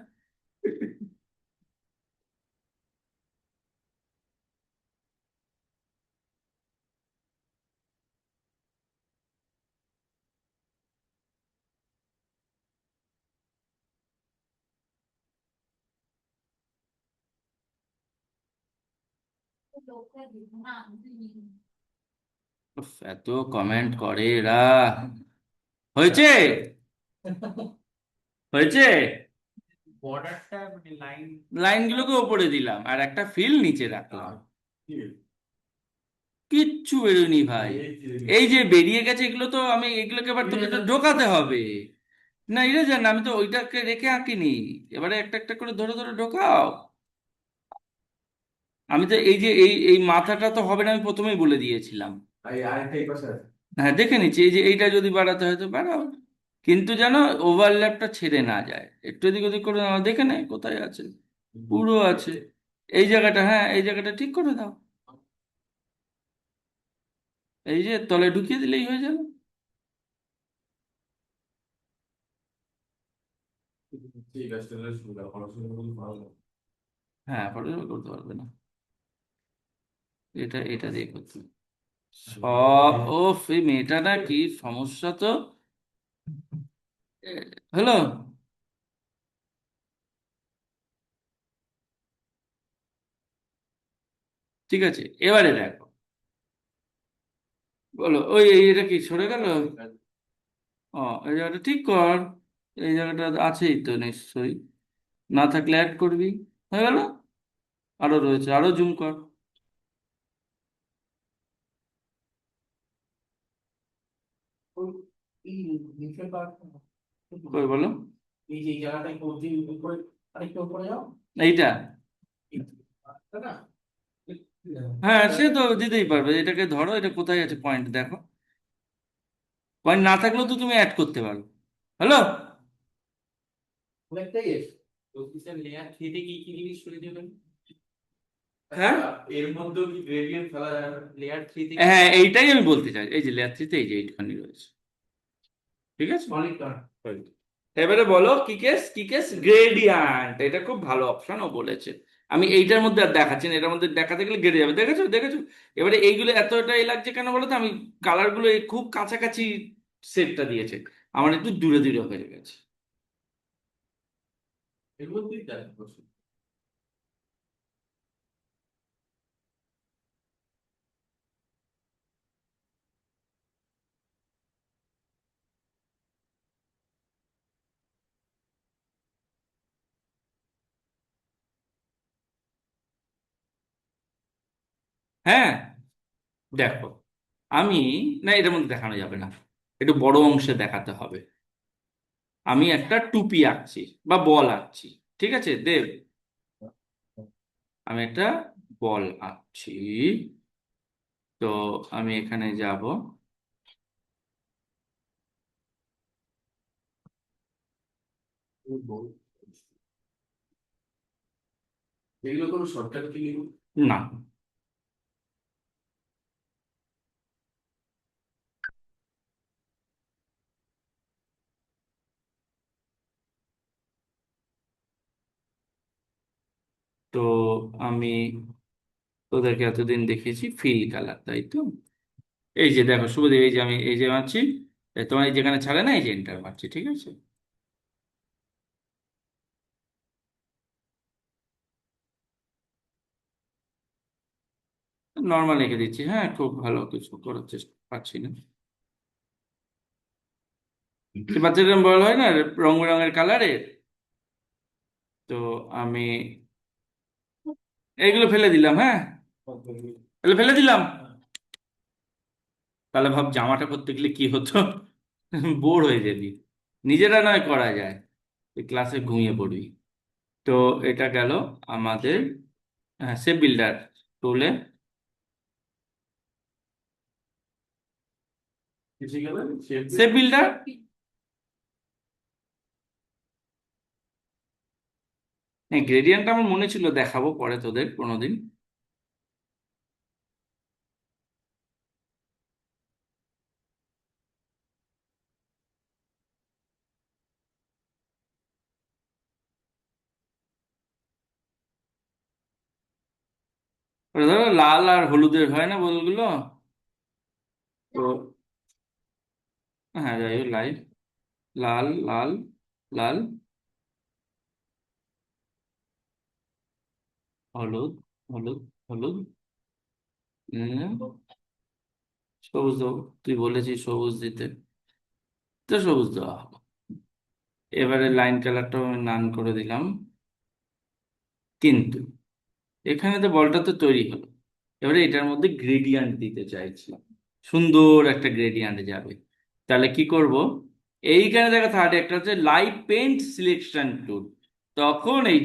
লোকটা দিব না উফ, এত কমেন্ট করে এরা। হয়েছে, হয়েছে। বর্ডারটা মানে লাইন। লাইনগুলোকে ওপরে দিলাম আর একটা ফিল নিচে রাখলাম। কিচ্ছু বেরোয়নি ভাই। এই যে বেরিয়ে গেছে, এগুলো তো আমি এগুলোকে এবার তোকে তো ঢোকাতে হবে। না, এটা জান, আমি তো ওইটাকে রেখে আঁকিনি। এবারে একটা একটা করে ধরে ধরে ঢোকাও। আমি তো এই যে এই মাথাটা তো হবে না, আমি প্রথমেই বলে দিয়েছিলাম। আরেকটা এই পাশে আছে। হ্যাঁ, দেখে নিচ্ছি, এই যে এইটা যদি বাড়াতে হয় তো বাড়াও। কিন্তু যেন ওভারল্যাপটা ছেড়ে না যায়, একটু এদিক ওদিক করে নাও, দেখে নেয় কোথায় আছে। পুরো আছে। এই জায়গাটা, হ্যাঁ এই জায়গাটা ঠিক করে দাও। এই যে তলে ঢুকিয়ে দিলেই হয়ে যাবে। ঠিক আছে, তাহলে সুবিধা পড়াশোনা করতে ভালো। হ্যাঁ, পড়াশোনা করতে পারবে না। এটা দিয়ে করতে হবে। সব, ও এই মেয়েটা না কি সমস্যা তো। হ্যালো। ঠিক আছে, এবারে দেখো। বলো, ওই এটা কি সরে গেল? ও, এই জায়গাটা ঠিক কর। এই জায়গাটা আছেই তো নিশ্চয়ই। না থাকলে অ্যাড করবি। হয়ে গেল। আরো রয়েছে, আরো জুম কর। এই নিচের part টা, কই বলো? এই যে এই জায়গাটায় করছি উপরে, আরেকটু উপরে যাও। এইটা। এই part টা না হ্যাঁ, সে তো দিতেই পারবে। এটাকে ধরো, এটা কোথায় আছে পয়েন্ট দেখো। পয়েন্ট না থাকলেও তো তুমি অ্যাড করতে পারো। হ্যালো। অনেকটাই এসে। তো স্যার লেয়ার থ্রিতে কি কি জিনিস করে দেবেন? হ্যাঁ, এর মধ্যেও কি গ্রেডিয়েন্ট ফেলা যাবে? লেয়ার থ্রিতে হ্যাঁ, এইটাই আমি বলতে চাই। এই যে লেয়ার থ্রিতে এই যে এইটুখানি রয়েছে, ঠিক আছে। অনেকটা। এবারে বলো কি কেস, কি কেস গ্রেডিয়েন্ট, এটা খুব ভালো অপশন ও বলেছে। আমি এইটার মধ্যে আর দেখাচ্ছি না, এটার মধ্যে দেখাতে গেলে গেড়ে যাবে, দেখেছো দেখেছো। এবারে এইগুলো এতটা এই লাগছে কেন বলো তো, আমি কালার গুলো এই খুব কাছাকাছি সেটটা দিয়েছে, আমার একটু দূরে দূরে হয়ে গেছে। এর মধ্যেই কাজ করছে। হ্যাঁ, দেখো আমি, না এটার মধ্যে দেখানো যাবে না, একটু বড় অংশে দেখাতে হবে। আমি একটা টুপি আঁকছি বা বল আঁকছি, ঠিক আছে দেব, আমি একটা বল আঁকছি। তো আমি এখানে যাব, এগুলো কোনো শর্টকাট কি? না, তো আমি তোদেরকে এতদিন দেখিয়েছি ফিল কালার, তাই তো। এই যে দেখো শুভদেব, এই যে আমি এই যে মারছি, তোমার এই যেখানে ছাড়ে না, এই যে এন্টার মারছি, ঠিক আছে। নর্মাল এঁকে দিচ্ছি, হ্যাঁ খুব ভালো কিছু করার চেষ্টা পাচ্ছি না। সে বাচ্চাদের বল হয় না রং বেরঙের কালারের, তো আমি এইগুলো ফেলে দিলাম, হ্যাঁ এগুলো ফেলে দিলাম। তাহলে ভাব জামাটা করতে গেলে কি হতো, বোর হয়ে যাবি। নিজেরা নয় করা যায়, তুই ক্লাসে ঘুমিয়ে পড়বি। তো এটা গেল আমাদের সে বিল্ডার টুলে। কিসে গেলেন শেপ? সে বিল্ডার, হ্যাঁ গ্রেডিয়েন্ট আমার মনে ছিল, দেখাবো পরে তোদের কোনোদিন। ওটা ধরো লাল আর হলুদের হয় না বলগুলো, তো হ্যাঁ যাই হোক, লাইট লাল লাল লাল, হলুদ হলুদ হলুদ, উম, সবুজ দেবো, তুই বলেছিস সবুজ দিতে, তো সবুজ দেওয়া হলো। এবারে লাইন কালারটাও আমি নান করে দিলাম, কিন্তু এখানে তো বলটা তো তৈরি হলো। এবারে এটার মধ্যে গ্রেডিয়েন্ট দিতে চাইছিলাম, সুন্দর একটা গ্রেডিয়েন্ট যাবে। তাহলে কি করব, এইখানে দেখো থার্ড একটা হচ্ছে লাইট পেইন্ট সিলেকশন টুল। তখন এই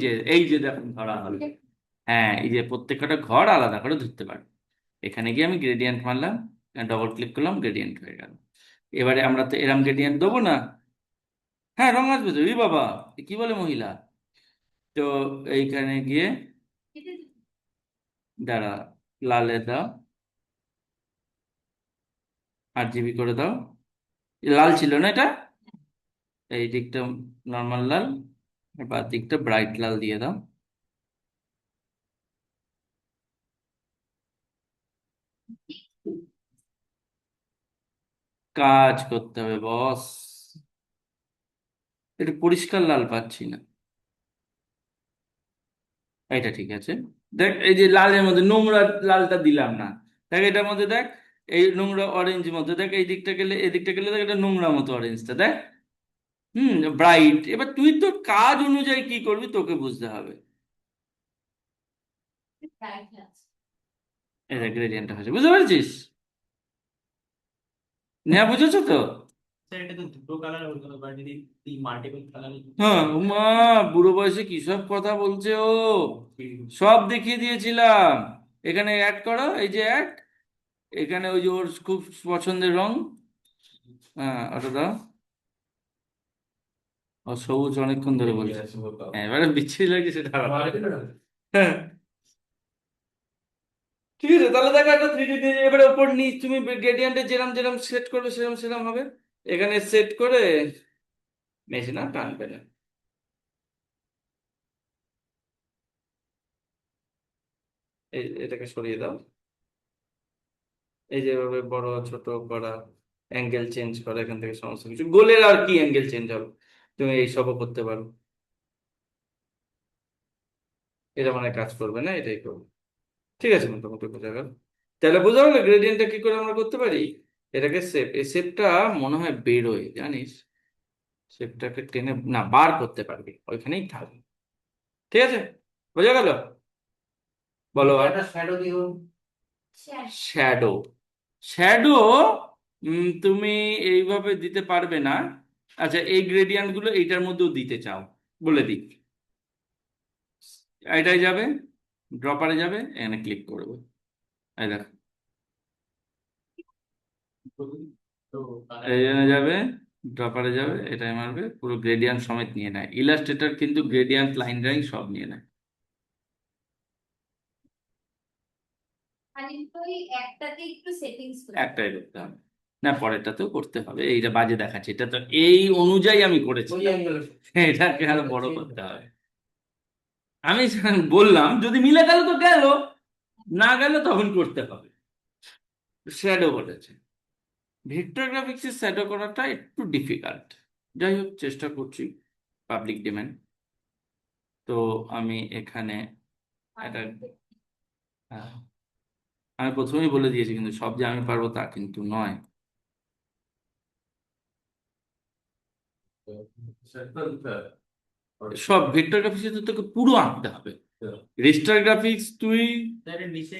যে দেখুন ধরা হলো, হ্যাঁ এই যে প্রত্যেকটা ঘর আলাদা করে ধরতে পারবে। এখানে গিয়ে আমি গ্রেডিয়েন্ট মারলাম, ডবল ক্লিক করলাম, গ্রেডিয়েন্ট হয়ে গেল। এবারে আমরা তো এরম গ্রেডিয়েন্ট দেবো না। হ্যাঁ রং আসবে তো, ই বাবা, এ কি বলে মহিলা। তো এইখানে গিয়ে দাঁড়া, লালে দাও, 8 GB করে দাও। এ লাল ছিল না এটা, এই দিকটা নর্মাল লাল, আর বাদ দিকটা ব্রাইট লাল দিয়ে দাও। কাজ করতে হবে বস, একটু পরিষ্কার লাল পাচ্ছি না। এটা ঠিক আছে, দেখ এই যে লালের মধ্যে নোংরা লালটা দিলাম না, দেখ এটার মধ্যে দেখ, এই নোংরা অরেঞ্জ মধ্যে দেখ, এই দিকটা গেলে এদিকটা গেলে দেখ, এটা নোংরা মতো অরেঞ্জটা দেখ। ব্রাইট। এবার তুই তোর কাজ অনুযায়ী কি করবি তোকে বুঝতে হবে। এটা গ্রেডিয়েন্টটা হয়েছে, বুঝতে পারছিস? নেহা বুঝেছো তো? স্যার এটা তো দুটো কালার হতো বা যদি মাল্টিপল কালার। হ্যাঁ উমা, বুড়ো বয়সে কি সব কথা বলছে ও, সব দেখিয়ে দিয়েছিলাম। এখানে অ্যাড করো, এই যে অ্যাড, এখানে ওই যে ওর খুব পছন্দের রং, হ্যাঁ ওটা দাও। ও সবুজ অনেকক্ষণ ধরে বলছে। হ্যাঁ, এবারে বিচ্ছিরি লাগছে সেটা আলাদা। হ্যাঁ, ঠিক আছে, তাহলে দেখো একটা 3D দিয়ে এবারে উপর নিচ তুমি গ্রেডিয়েন্টে যেরম যেরম সেট করবে সেরম সেরম হবে। এখানে সেট করে বেশি না টানবে না। এটাকে সরিয়ে দাও। এই যে এভাবে বড় ছোট করা, অ্যাঙ্গেল চেঞ্জ করা, এখান থেকে সমস্ত কিছু গোলের আর কি অ্যাঙ্গেল চেঞ্জ হবে, তুমি এইসবও করতে পারো। এটা মানে কাজ করবে না, এটাই করবে। ঠিক আছে, মোটামুটি বোঝা গেল। তাহলে বোঝা গেল গ্রেডিয়েন্টটা কি করে আমরা করতে পারি। এটাকে শেপ, এই শেপটা মনে হয় বেরোয় জানিস, শেপটাকে টেনে না বার করতে পারবি, ওইখানেই থাকবে। ঠিক আছে, বোঝা গেল। বলো আর। একটা শ্যাডো দিও। শ্যাডো, শ্যাডো তুমি এইভাবে দিতে পারবে না। আচ্ছা, এই গ্রেডিয়েন্ট গুলো এইটার মধ্যেও দিতে চাও, বলে দিই। এটাই যাবে, ড্রপারে যাবে, এখানে ক্লিক করবে, এই দেখো, তো এই জন্য যাবে, ড্রপারে যাবে, এটাই মারবে, পুরো গ্রেডিয়েন্ট সমেত নিয়ে নেয়। ইলাস্ট্রেটর কিন্তু গ্রেডিয়েন্ট লাইন ড্রয়িং সব নিয়ে নেয়। খালি তো ওই একটাতে একটু সেটিংস করে একটাই করতে হবে, না পরেরটাতেও করতে হবে। এইটা বাজে দেখাচ্ছে, এটা তো এই অনুযায়ী আমি করেছি, ওই অ্যাঙ্গেল এটাকে আরো বড় করতে হবে। আমি বললাম যদি মিলে গেল তো গেল, না গেল তখন করতে হবে। শ্যাডো বলেছে, ভেক্টর গ্রাফিক্সের শ্যাডো করাটা একটু ডিফিকাল্ট। যাই হোক, চেষ্টা করছি, পাবলিক ডিমান্ড। তো আমি এখানে এটা, হ্যাঁ, আমি প্রথমেই বলে দিয়েছি, কিন্তু সব যে আমি পারবো তা কিন্তু নয়। সেটা দিতে হবে। সব ভেক্টর গ্রাফিক্স তো তোকে পুরো আঁকতে হবে। রেস্টার গ্রাফিক্স তুই নিচে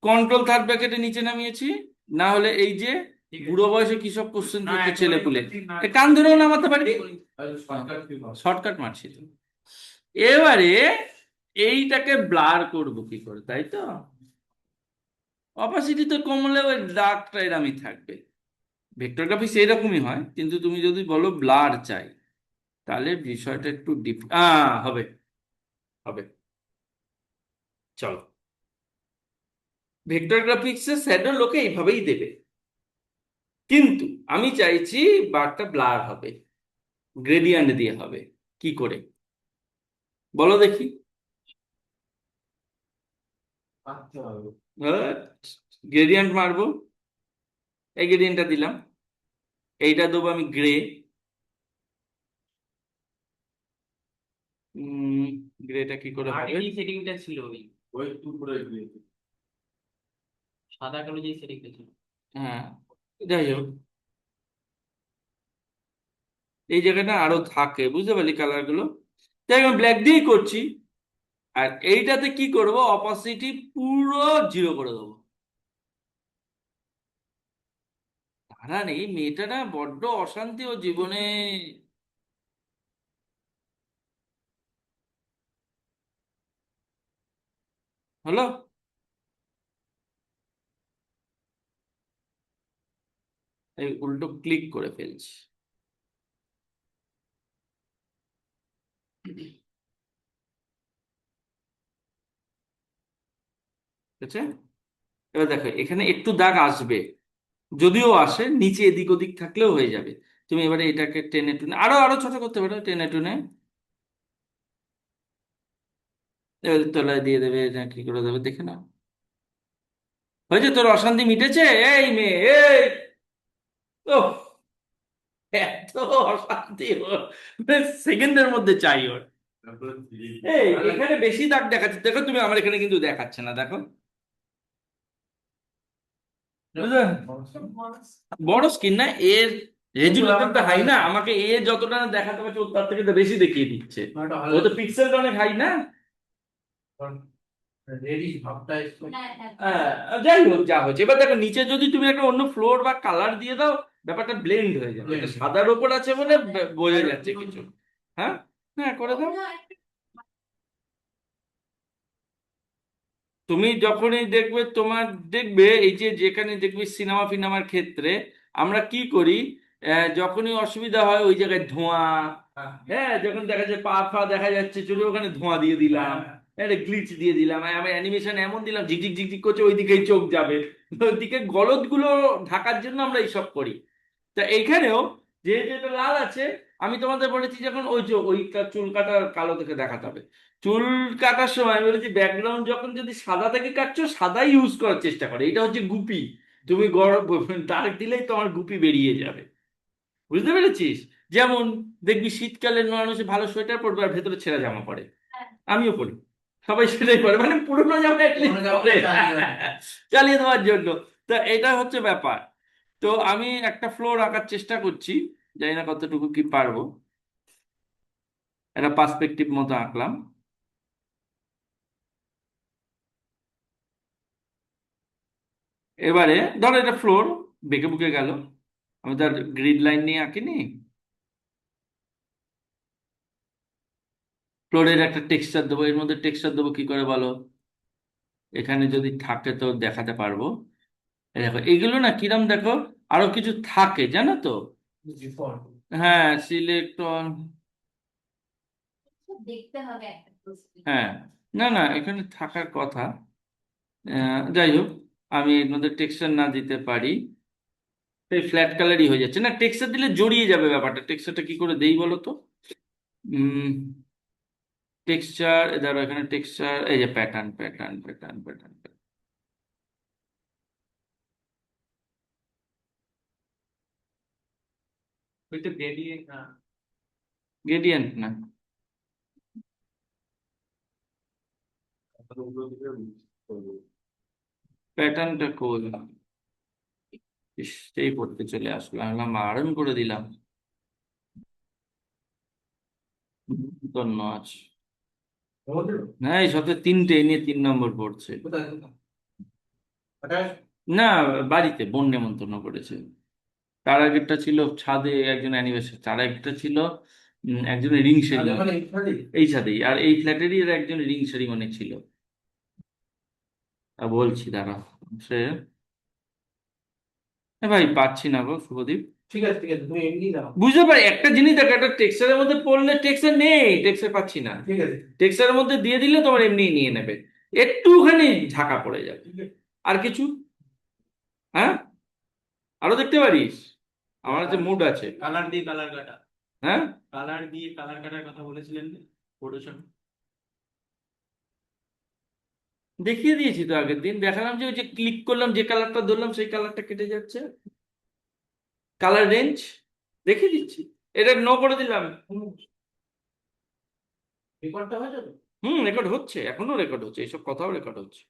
কন্ট্রোল থার্ড ব্র্যাকেটে নিচে নামিয়েছি, না হলে এই যে বুড়ো বয়সে কি সব কোশ্চেন করছে ছেলে পুলে, কান ধরেও নামাতে পারবি, শর্টকাট কি শর্টকাট মারছি তো। এবারে এইটাকে ব্লার করব কি করে, তাই তো। অপাসিটি তো কমলে ওই দাগটা এরমই থাকবে। ভেক্টর গ্রাফিক্স এইরকমই হয়, কিন্তু তুমি যদি বলো ব্লার চাই, তাহলে বিষয়টা একটু হবে, হবে। চলো, ভেক্টর গ্রাফিক্সের শ্যাডো লোকে এইভাবেই দেবে, কিন্তু আমি চাইছি বারটা ব্লার হবে, গ্রেডিয়েন্ট দিয়ে হবে। কি করে বলো দেখি। আঁকতে হবে। গ্রেডিয়েন্ট মারবো, এই গ্রেডিয়েন্টটা দিলাম, এইটা দেবো আমি গ্রে। গ্রেটা কি করে আগে হবে। কি সেটিংটা ছিল ওই ওই টুকরো দিয়ে সাদা কালো যে সেটিংটা ছিল? হ্যাঁ, যাই হোক, এই জায়গাটা আরো থাকে, বুঝতে পারলি কালার গুলো। তাই আমি ব্ল্যাক দিয়েই করছি। আর এইটাতে কি করব, অপাসিটি পুরো জিরো করে দেবো। তারা নেই, মেয়েটা না বড্ড অশান্তি ও জীবনে। হলো, এই উল্টো ক্লিক করে ফেলছি। ঠিক আছে, এবার দেখো এখানে একটু দাগ আসবে, যদিও আসে নিচে এদিক ওদিক থাকলেও হয়ে যাবে। তুমি এবারে এটাকে টেনে টুনে আরো আরো ছোট করতে পারো, টেনে টুনে এবার তলায় দিয়ে দেবে, এটা কি করে দেবে দেখে নাও। হয়েছে, তোর অশান্তি মিটেছে এই মেয়ে, এই ও, এত অশান্তি ওর, সেকেন্ডের মধ্যে চাই ওর। তারপরে এই এখানে বেশি দাগ দেখাচ্ছে, দেখো তুমি, আমার এখানে কিন্তু দেখাচ্ছে না, দেখো বুঝলে? বড় স্ক্রিন না এর, রেজুলেশনটা হাই না, আমাকে এ যতটা না দেখাতে পারছে ওর তার থেকে তো বেশি দেখিয়ে দিচ্ছে। ও তো পিক্সেলটা অনেক হাই না। রেডি ভাবটা এসছে। হ্যাঁ হ্যাঁ যাই হোক, যা হচ্ছে, এবার দেখো নিচে যদি তুমি একটা অন্য ফ্লোর বা কালার দিয়ে দাও, ব্যাপারটা ব্লেন্ড হয়ে যাবে। এটা সাদার ওপর আছে বলে বোঝা যাচ্ছে কিছু। হ্যাঁ, হ্যাঁ করে দাও। তুমি যখনই দেখবে তোমার দেখবে এই যে যেখানে দেখবে সিনেমা ফিনেমার ক্ষেত্রে আমরা কি করি, যখনই অসুবিধা হয় ওই জায়গায় ধোঁয়া, হ্যাঁ যখন দেখা যায় পা ফা দেখা যাচ্ছে চলে ওখানে ধোঁয়া দিয়ে দিলাম, একটা গ্লিচ দিয়ে দিলাম, আমি অ্যানিমেশন এমন দিলাম ঝিকঝিক ঝিকঝিক করছে ওইদিকেই চোখ যাবে, ওইদিকে গলদ গুলো ঢাকার জন্য আমরা এইসব করি। তা এইখানেও যে যেটা লাল আছে, আমি তোমাদের বলেছি যখন ওই যে ওইটা চুল কাটা কালো থেকে দেখাতে হবে, চুল কাটার সময় আমি বলেছি ব্যাকগ্রাউন্ড যখন যদি সাদা থেকে কাটছো সাদাই ইউজ করার চেষ্টা করে, এটা হচ্ছে গুপি, তুমি গরম ডার্ক দিলেই তোমার গুপি বেরিয়ে যাবে, বুঝতে পেরেছিস? যেমন দেখবি শীতকালে মানুষ ভালো সোয়েটার পরবে আর ভেতরে ছেঁড়া জামা পরে, আমিও পরি, সবাই সেটাই পরে, মানে পুরোনো জামা at least পুরোনো জামা পরে। চালিয়ে দেয়। চালিয়ে দেওয়ার জন্য। তা এটা হচ্ছে ব্যাপার। তো আমি একটা ফ্লোর আঁকার চেষ্টা করছি, জানি না কতটুকু কি পারবো, একটা পার্সপেক্টিভ মতো আঁকলাম। এবারে ধরো এটা ফ্লোর, বেঁকে বুকে গেল, আমি তার গ্রিড লাইন নিয়ে আঁকিনি, ফ্লোরের একটা টেক্সচার দেবো, এর মধ্যে টেক্সচার দেবো কি করে বলো? এখানে যদি থাকে তো দেখাতে পারবো। এই দেখো এগুলো না কিরম দেখো, আরো কিছু থাকে জানো তো? Default। হ্যাঁ সিলেক্ট, দেখতে হবে একটা প্রশ্ন। হ্যাঁ না না এখানে থাকার কথা। যাই হোক, আমি এর মধ্যে টেক্সচার না দিতে পারি, এই ফ্ল্যাট কালারই হয়ে যাচ্ছে, না টেক্সচার দিলে জড়িয়ে যাবে ব্যাপারটা, টেক্সচারটা কি করে দেই বলো তো? টেক্সচার ধরো এখানে টেক্সচার, এই যে প্যাটার্ন প্যাটার্ন প্যাটার্ন প্যাটার্ন, ওইটা বেরিয়ে না। গ্রেডিয়েন্ট না, তারপরে ওগুলো দিয়ে করবো। প্যাটার্নটা কই? ইস, সেই পড়তে চলে আসলো, আমি মারণ করে দিলাম, ধন্য আছে। আমাদের না এই সাথে তিনটে, এই নিয়ে 3 নম্বর পড়ছে। কোথায় কোথায়? ওটা না বাড়িতে বোন নেমন্তন্ন করেছে, তার আগেরটা ছিল ছাদে একজন অ্যানিভার্সারি, তার আগেরটা ছিল একজনের রিং আর সেরিমনি, ওখানে ইত্যাদি। এই ছাদেই, আর এই ফ্ল্যাটেরই এর একজন রিং সেরিমনি ছিল। বলছি দাঁড়া, সে ভাই পাচ্ছি না গো শুভদীপ, ঠিক আছে ঠিক আছে, তুমি এমনি দাও। বুঝতে পারি একটা জিনিস দেখো, একটা টেক্সচারের মধ্যে পড়লে টেক্সচার নেই, টেক্সচার পাচ্ছি না, ঠিক আছে টেক্সচারের মধ্যে দিয়ে দিলে তোমার এমনিই নিয়ে নেবে, একটুখানি ঝাঁকা পড়ে যাবে, ঠিক আছে। আর কিছু, হ্যাঁ আরো দেখতে পারিস, আমার কাছে মুড আছে। কালার দিয়ে কালার কাটা, হ্যাঁ কালার দিয়ে কালার কাটার কথা বলেছিলেন না ফটোশপ? দেখিয়ে দিয়েছি তো আগের দিন, দেখালাম যে ওই যে ক্লিক করলাম যে কালারটা ধরলাম সেই কালারটা কেটে যাচ্ছে, কালার রেঞ্জ দেখিয়ে দিচ্ছি, এটা নো করে দিলাম। রেকর্ডটা হয়েছে তো? রেকর্ড হচ্ছে, এখনো রেকর্ড হচ্ছে, এইসব কথাও রেকর্ড হচ্ছে।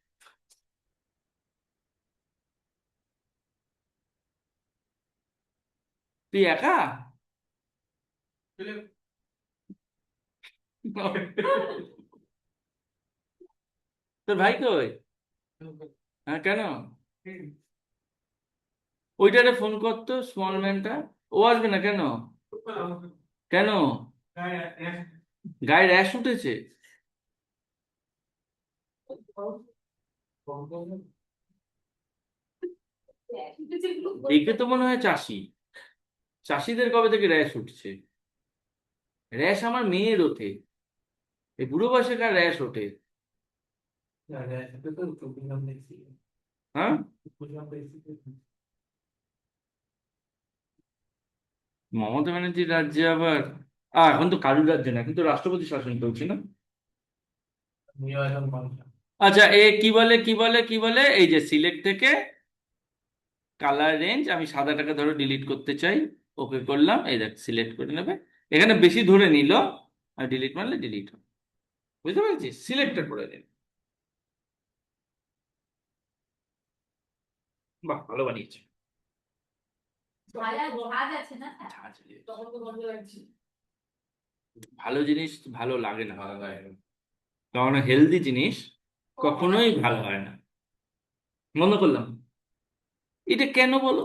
তুই একা? তোর ভাই কই? হ্যাঁ কেন? ওইটারে ফোন করতো স্মল ম্যানটা, ও আসবে না কেন? কেন? গায়ে র্যাশ উঠেছে? দেখে তো মনে হয় চাষি, চাষিদের কবে থেকে র্যাশ উঠছে? র্যাশ আমার মেয়ের ওঠে, এই বুড়ো বয়সে কার র্যাশ ওঠে? না, না, এটা তো চব্বিশ দেখছি। হ্যাঁ বুঝলাম দেখছি। মমতা ব্যানার্জির রাজ্যে আবার, এখন তো কারুর রাজ্যে না, এখন তো রাষ্ট্রপতি শাসন চলছে না। আমিও এখন মানুষ। আচ্ছা এ কি বলে কি বলে কি বলে, এই যে সিলেক্ট থেকে কালার রেঞ্জ, আমি সাদাটাকে ধরো ডিলিট করতে চাই, ওকে করলাম, এই দেখ সিলেক্ট করে নেবে, এখানে বেশি ধরে নিল, আর ডিলিট মারলে ডিলিট হবে, বুঝতে পেরেছিস? সিলেক্টেড করে দিন, বাহ ভালো বানিয়েছে। ঝাল ঝাঁজ আছে না, ঝাঁঝ দিয়ে। তখন তো বন্ধ লাগছে। ভালো জিনিস ভালো লাগে না, ভালো লাগে না, কারণ হেলদি জিনিস কখনোই ভালো হয় না। বন্ধ করলাম, এটা কেন বলো?